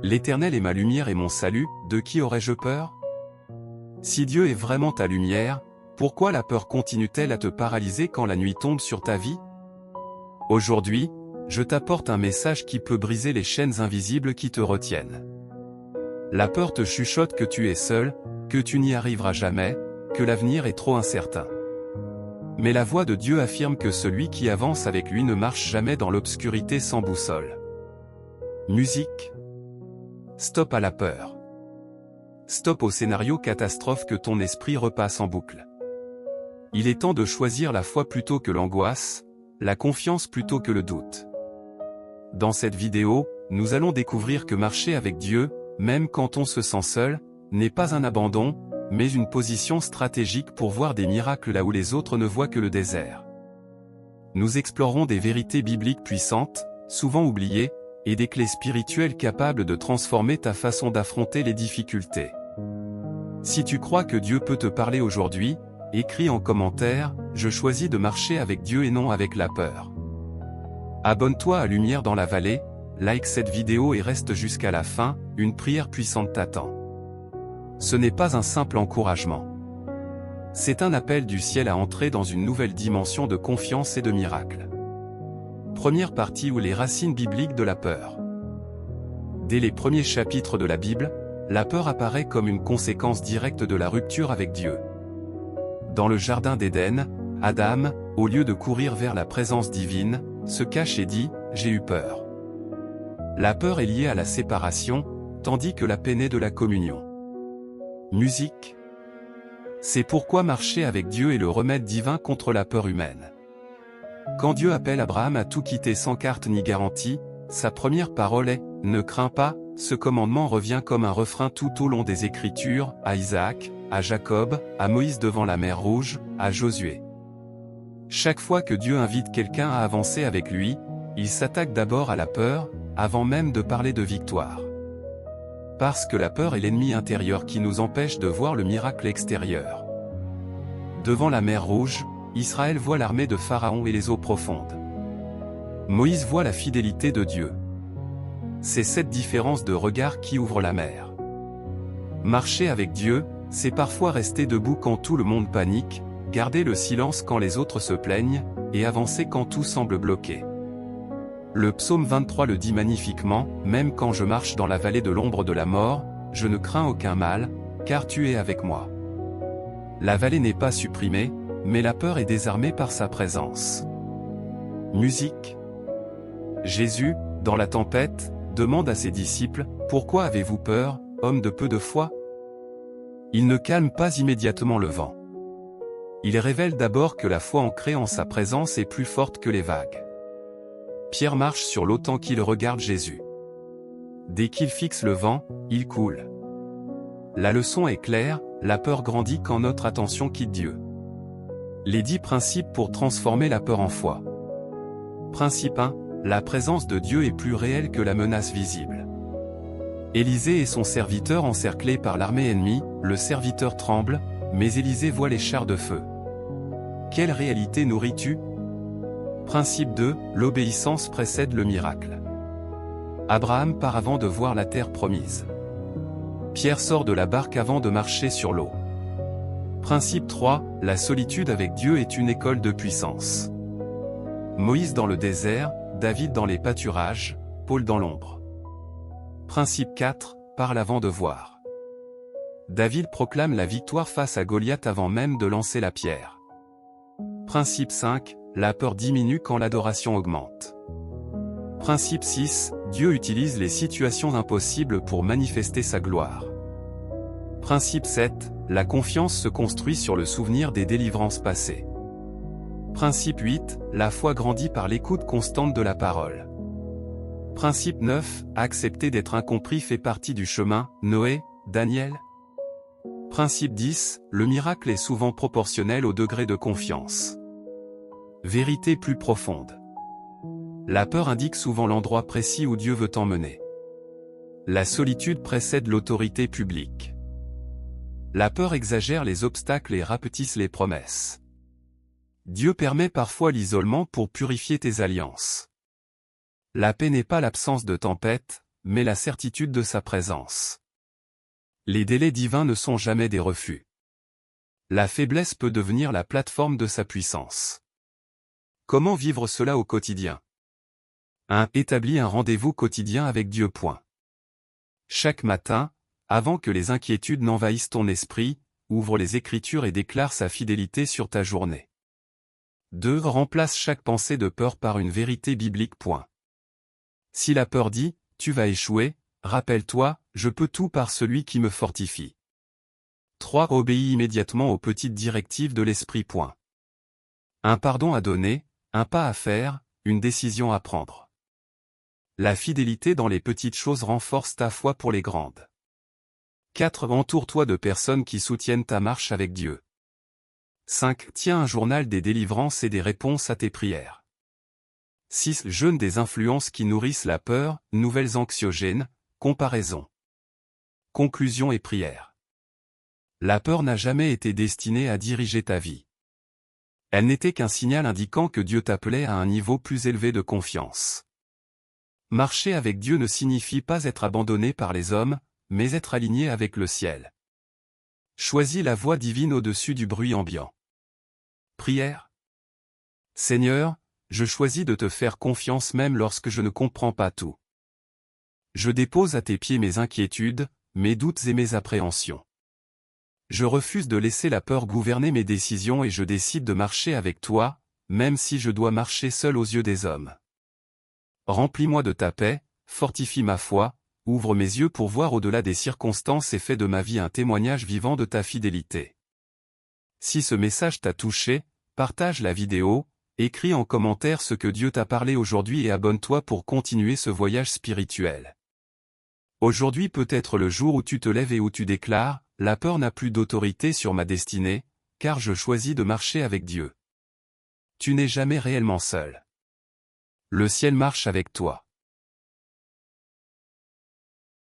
L'Éternel est ma lumière et mon salut, de qui aurais-je peur? Si Dieu est vraiment ta lumière, pourquoi la peur continue-t-elle à te paralyser quand la nuit tombe sur ta vie? Aujourd'hui, je t'apporte un message qui peut briser les chaînes invisibles qui te retiennent. La peur te chuchote que tu es seul, que tu n'y arriveras jamais, que l'avenir est trop incertain. Mais la voix de Dieu affirme que celui qui avance avec lui ne marche jamais dans l'obscurité sans boussole. Musique. Stop à la peur. Stop au scénario catastrophe que ton esprit repasse en boucle. Il est temps de choisir la foi plutôt que l'angoisse, la confiance plutôt que le doute. Dans cette vidéo, nous allons découvrir que marcher avec Dieu, même quand on se sent seul, n'est pas un abandon, mais une position stratégique pour voir des miracles là où les autres ne voient que le désert. Nous explorerons des vérités bibliques puissantes, souvent oubliées, et des clés spirituelles capables de transformer ta façon d'affronter les difficultés. Si tu crois que Dieu peut te parler aujourd'hui, écris en commentaire « Je choisis de marcher avec Dieu et non avec la peur ». Abonne-toi à Lumière dans la vallée, like cette vidéo et reste jusqu'à la fin, une prière puissante t'attend. Ce n'est pas un simple encouragement. C'est un appel du ciel à entrer dans une nouvelle dimension de confiance et de miracle. Première partie où les racines bibliques de la peur. Dès les premiers chapitres de la Bible, la peur apparaît comme une conséquence directe de la rupture avec Dieu. Dans le jardin d'Éden, Adam, au lieu de courir vers la présence divine, se cache et dit « J'ai eu peur ». La peur est liée à la séparation, tandis que la paix naît de la communion. Musique. C'est pourquoi marcher avec Dieu est le remède divin contre la peur humaine. Quand Dieu appelle Abraham à tout quitter sans carte ni garantie, sa première parole est « Ne crains pas ». Ce commandement revient comme un refrain tout au long des Écritures, à Isaac, à Jacob, à Moïse devant la mer Rouge, à Josué. Chaque fois que Dieu invite quelqu'un à avancer avec lui, il s'attaque d'abord à la peur, avant même de parler de victoire. Parce que la peur est l'ennemi intérieur qui nous empêche de voir le miracle extérieur. Devant la mer Rouge, Israël voit l'armée de Pharaon et les eaux profondes. Moïse voit la fidélité de Dieu. C'est cette différence de regard qui ouvre la mer. Marcher avec Dieu, c'est parfois rester debout quand tout le monde panique, garder le silence quand les autres se plaignent, et avancer quand tout semble bloqué. Le psaume 23 le dit magnifiquement, « Même quand je marche dans la vallée de l'ombre de la mort, je ne crains aucun mal, car tu es avec moi. » La vallée n'est pas supprimée, mais la peur est désarmée par sa présence. Musique. Jésus, dans la tempête, demande à ses disciples, « Pourquoi avez-vous peur, hommes de peu de foi ?» Il ne calme pas immédiatement le vent. Il révèle d'abord que la foi ancrée en sa présence est plus forte que les vagues. Pierre marche sur l'eau tant qu'il regarde Jésus. Dès qu'il fixe le vent, il coule. La leçon est claire, la peur grandit quand notre attention quitte Dieu. Les 10 principes pour transformer la peur en foi. Principe 1. La présence de Dieu est plus réelle que la menace visible. Élisée et son serviteur encerclés par l'armée ennemie, le serviteur tremble, mais Élisée voit les chars de feu. Quelle réalité nourris-tu? Principe 2. L'obéissance précède le miracle. Abraham part avant de voir la terre promise. Pierre sort de la barque avant de marcher sur l'eau. Principe 3. La solitude avec Dieu est une école de puissance. Moïse dans le désert, David dans les pâturages, Paul dans l'ombre. Principe 4. Parle avant de voir. David proclame la victoire face à Goliath avant même de lancer la pierre. Principe 5. La peur diminue quand l'adoration augmente. Principe 6. Dieu utilise les situations impossibles pour manifester sa gloire. Principe 7. La confiance se construit sur le souvenir des délivrances passées. Principe 8. La foi grandit par l'écoute constante de la parole. Principe 9. Accepter d'être incompris fait partie du chemin, Noé, Daniel. Principe 10. Le miracle est souvent proportionnel au degré de confiance. Vérité plus profonde. La peur indique souvent l'endroit précis où Dieu veut t'emmener. La solitude précède l'autorité publique. La peur exagère les obstacles et rapetisse les promesses. Dieu permet parfois l'isolement pour purifier tes alliances. La paix n'est pas l'absence de tempête, mais la certitude de sa présence. Les délais divins ne sont jamais des refus. La faiblesse peut devenir la plateforme de sa puissance. Comment vivre cela au quotidien? 1. Établis un rendez-vous quotidien avec Dieu. Chaque matin, avant que les inquiétudes n'envahissent ton esprit, ouvre les Écritures et déclare sa fidélité sur ta journée. 2. Remplace chaque pensée de peur par une vérité biblique. Si la peur dit « tu vas échouer », rappelle-toi « je peux tout par celui qui me fortifie ». 3. Obéis immédiatement aux petites directives de l'esprit. Un pardon à donner, un pas à faire, une décision à prendre. La fidélité dans les petites choses renforce ta foi pour les grandes. 4. Entoure-toi de personnes qui soutiennent ta marche avec Dieu. 5. Tiens un journal des délivrances et des réponses à tes prières. 6. Jeûne des influences qui nourrissent la peur, nouvelles anxiogènes, comparaison. Conclusion et prière. La peur n'a jamais été destinée à diriger ta vie. Elle n'était qu'un signal indiquant que Dieu t'appelait à un niveau plus élevé de confiance. Marcher avec Dieu ne signifie pas être abandonné par les hommes, mais être aligné avec le ciel. Choisis la voie divine au-dessus du bruit ambiant. Prière. Seigneur, je choisis de te faire confiance même lorsque je ne comprends pas tout. Je dépose à tes pieds mes inquiétudes, mes doutes et mes appréhensions. Je refuse de laisser la peur gouverner mes décisions et je décide de marcher avec toi, même si je dois marcher seul aux yeux des hommes. Remplis-moi de ta paix, fortifie ma foi, ouvre mes yeux pour voir au-delà des circonstances et fais de ma vie un témoignage vivant de ta fidélité. Si ce message t'a touché, partage la vidéo, écris en commentaire ce que Dieu t'a parlé aujourd'hui et abonne-toi pour continuer ce voyage spirituel. Aujourd'hui peut être le jour où tu te lèves et où tu déclares « La peur n'a plus d'autorité sur ma destinée, car je choisis de marcher avec Dieu ». Tu n'es jamais réellement seul. Le ciel marche avec toi.